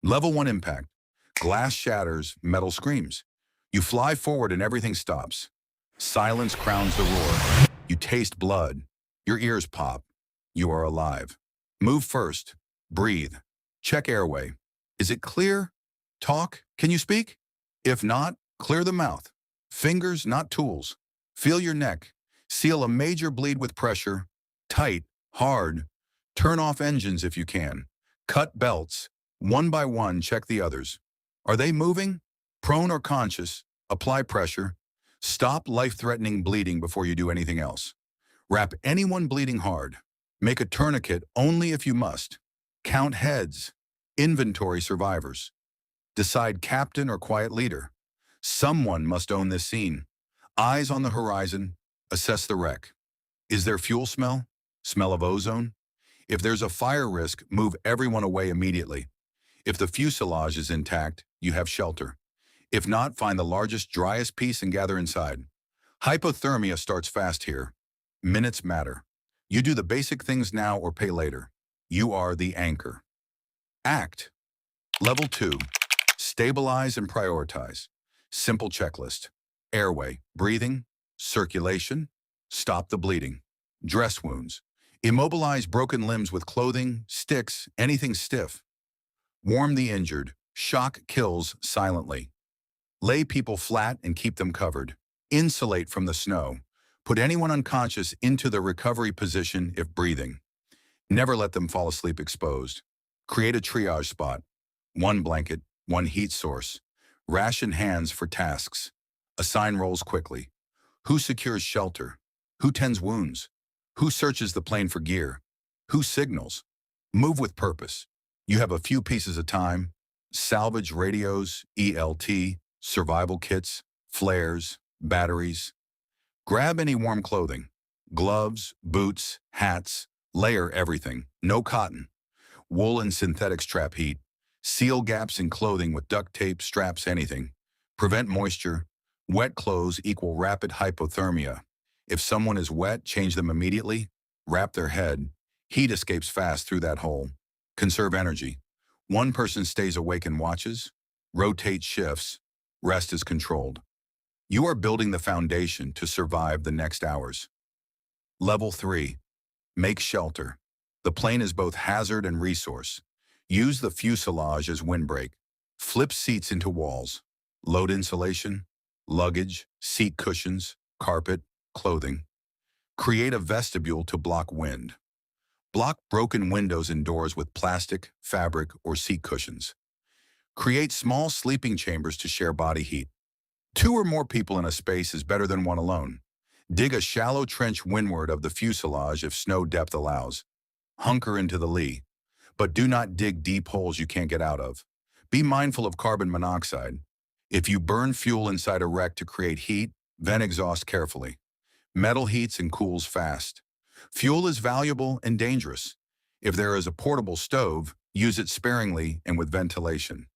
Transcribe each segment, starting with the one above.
Level 1 impact. Glass shatters, metal screams. You fly forward and everything stops. Silence crowns the roar. You taste blood. Your ears pop. You are alive. Move first. Breathe. Check airway. Is it clear? Talk. Can you speak? If not, clear the mouth. Fingers, not tools. Feel your neck. Seal a major bleed with pressure. Tight, hard. Turn off engines if you can. Cut belts. One by one, check the others. Are they moving? Prone or conscious? Apply pressure. Stop life-threatening bleeding before you do anything else. Wrap anyone bleeding hard. Make a tourniquet only if you must. Count heads. Inventory survivors. Decide captain or quiet leader. Someone must own this scene. Eyes on the horizon. Assess the wreck. Is there fuel smell? Smell of ozone? If there's a fire risk, move everyone away immediately. If the fuselage is intact, you have shelter. If not, find the largest, driest piece and gather inside. Hypothermia starts fast here. Minutes matter. You do the basic things now or pay later. You are the anchor. Act. Level 2. Stabilize and prioritize. Simple checklist. Airway, breathing, circulation, stop the bleeding. Dress wounds. Immobilize broken limbs with clothing, sticks, anything stiff. Warm the injured. Shock kills silently. Lay people flat and keep them covered. Insulate from the snow. Put anyone unconscious into the recovery position if breathing. Never let them fall asleep exposed. Create a triage spot. One blanket, one heat source. Ration hands for tasks. Assign roles quickly. Who secures shelter? Who tends wounds? Who searches the plane for gear? Who signals? Move with purpose. You have a few pieces of time. Salvage radios, ELT, survival kits, flares, batteries. Grab any warm clothing. Gloves, boots, hats. Layer everything. No cotton. Wool and synthetics trap heat. Seal gaps in clothing with duct tape, straps, anything. Prevent moisture. Wet clothes equal rapid hypothermia. If someone is wet, change them immediately. Wrap their head. Heat escapes fast through that hole. Conserve energy. One person stays awake and watches. Rotate shifts. Rest is controlled. You are building the foundation to survive the next hours. Level 3. Make shelter. The plane is both hazard and resource. Use the fuselage as windbreak. Flip seats into walls. Load insulation, luggage, seat cushions, carpet, clothing. Create a vestibule to block wind. Block broken windows and doors with plastic, fabric, or seat cushions. Create small sleeping chambers to share body heat. 2 or more people in a space is better than one alone. Dig a shallow trench windward of the fuselage if snow depth allows. Hunker into the lee. But do not dig deep holes you can't get out of. Be mindful of carbon monoxide. If you burn fuel inside a wreck to create heat, vent exhaust carefully. Metal heats and cools fast. Fuel is valuable and dangerous. If there is a portable stove, use it sparingly and with ventilation.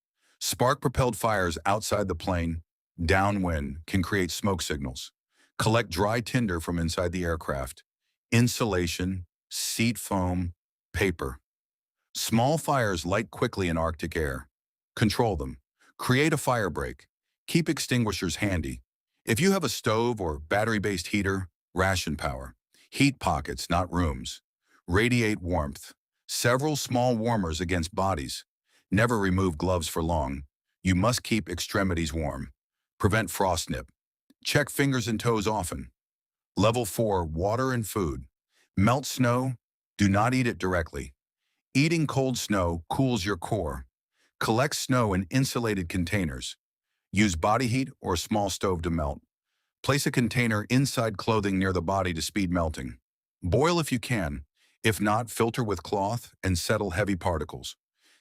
Spark-propelled fires outside the plane, downwind, can create smoke signals. Collect dry tinder from inside the aircraft. Insulation, seat foam, paper. Small fires light quickly in Arctic air. Control them. Create a fire break. Keep extinguishers handy. If you have a stove or battery-based heater, ration power. Heat pockets, not rooms. Radiate warmth. Several small warmers against bodies. Never remove gloves for long. You must keep extremities warm. Prevent frost nip. Check fingers and toes often. Level 4, water and food. Melt snow. Do not eat it directly. Eating cold snow cools your core. Collect snow in insulated containers. Use body heat or a small stove to melt. Place a container inside clothing near the body to speed melting. Boil if you can. If not, filter with cloth and settle heavy particles.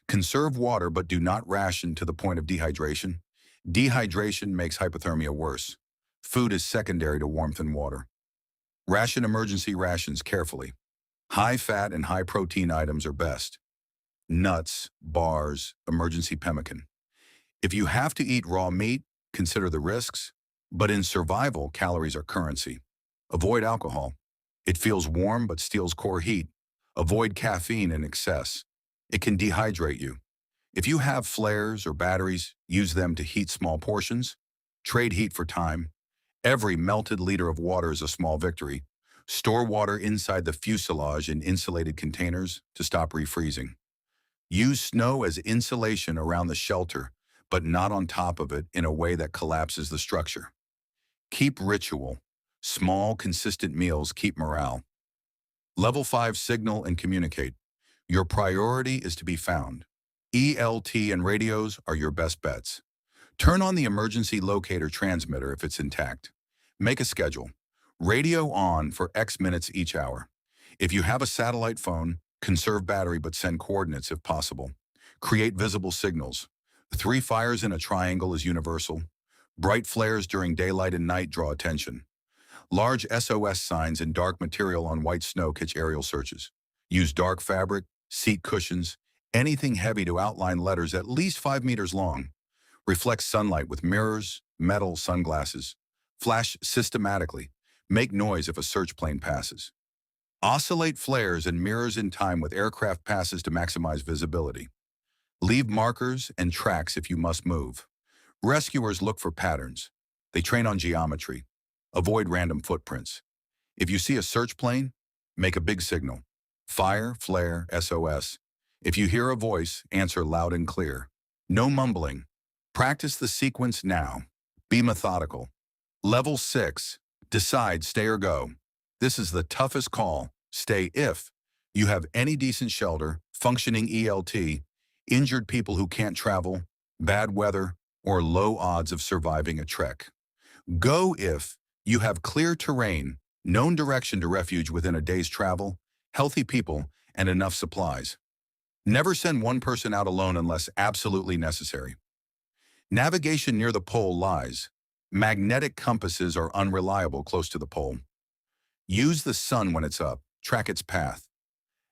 Conserve water but do not ration to the point of dehydration. Dehydration makes hypothermia worse. Food is secondary to warmth and water. Ration emergency rations carefully. High-fat and high-protein items are best. Nuts, bars, emergency pemmican. If you have to eat raw meat, consider the risks. But in survival, calories are currency. Avoid alcohol. It feels warm but steals core heat. Avoid caffeine in excess. It can dehydrate you. If you have flares or batteries, use them to heat small portions. Trade heat for time. Every melted liter of water is a small victory. Store water inside the fuselage in insulated containers to stop refreezing. Use snow as insulation around the shelter, but not on top of it in a way that collapses the structure. Keep ritual. Small, consistent meals keep morale. Level 5, signal and communicate. Your priority is to be found. ELT and radios are your best bets. Turn on the emergency locator transmitter if it's intact. Make a schedule. Radio on for X minutes each hour. If you have a satellite phone, conserve battery but send coordinates if possible. Create visible signals. 3 fires in a triangle is universal. Bright flares during daylight and night draw attention. Large SOS signs in dark material on white snow catch aerial searches. Use dark fabric, seat cushions, anything heavy to outline letters at least 5 meters long. Reflect sunlight with mirrors, metal, sunglasses. Flash systematically. Make noise if a search plane passes. Oscillate flares and mirrors in time with aircraft passes to maximize visibility. Leave markers and tracks if you must move. Rescuers look for patterns. They train on geometry. Avoid random footprints. If you see a search plane, make a big signal. Fire, flare, SOS. If you hear a voice, answer loud and clear. No mumbling. Practice the sequence now. Be methodical. Level 6. Decide, stay or go. This is the toughest call. Stay if you have any decent shelter, functioning ELT, injured people who can't travel, bad weather, or low odds of surviving a trek. Go if you have clear terrain, known direction to refuge within a day's travel, healthy people, and enough supplies. Never send one person out alone unless absolutely necessary. Navigation near the pole lies. Magnetic compasses are unreliable close to the pole. Use the sun when it's up. Track its path.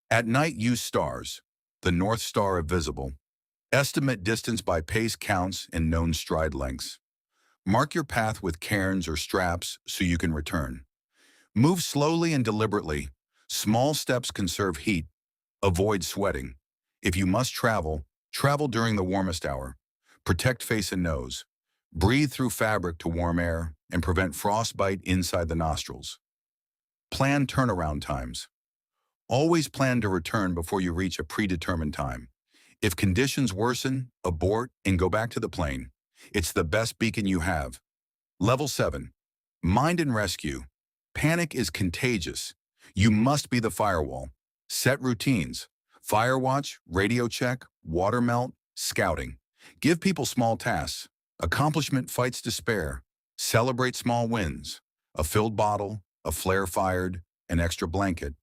At night, use stars. The North Star if visible. Estimate distance by pace counts and known stride lengths. Mark your path with cairns or straps so you can return. Move slowly and deliberately. Small steps conserve heat. Avoid sweating. If you must travel, travel during the warmest hour. Protect face and nose. Breathe through fabric to warm air and prevent frostbite inside the nostrils. Plan turnaround times. Always plan to return before you reach a predetermined time. If conditions worsen, abort and go back to the plane. It's the best beacon you have. Level 7. Mind and rescue. Panic is contagious. You must be the firewall. Set routines. Fire watch, radio check, water melt, scouting. Give people small tasks. Accomplishment fights despair. Celebrate small wins. A filled bottle, a flare fired, an extra blanket.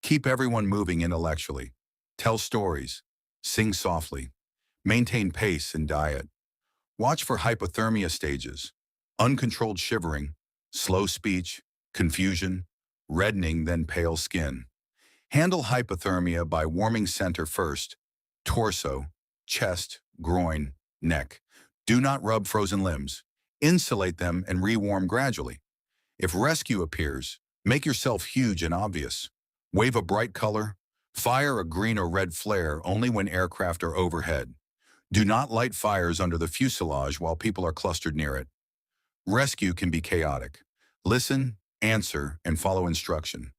Keep everyone moving intellectually. Tell stories. Sing softly. Maintain pace and diet. Watch for hypothermia stages. Uncontrolled shivering, slow speech, confusion, reddening then pale skin. Handle hypothermia by warming center first, torso, chest, groin, neck. Do not rub frozen limbs. Insulate them and rewarm gradually. If rescue appears, make yourself huge and obvious. Wave a bright color. Fire a green or red flare only when aircraft are overhead. Do not light fires under the fuselage while people are clustered near it. Rescue can be chaotic. Listen, answer, and follow instruction.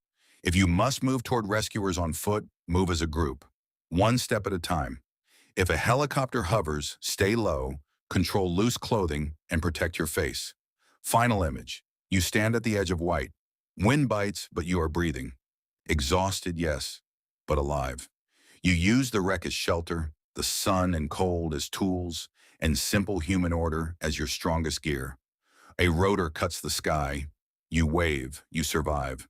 If you must move toward rescuers on foot, move as a group, one step at a time. If a helicopter hovers, stay low, control loose clothing, and protect your face. Final image. You stand at the edge of white. Wind bites, but you are breathing. Exhausted, yes, but alive. You use the wreck as shelter, the sun and cold as tools, and simple human order as your strongest gear. A rotor cuts the sky. You wave, you survive.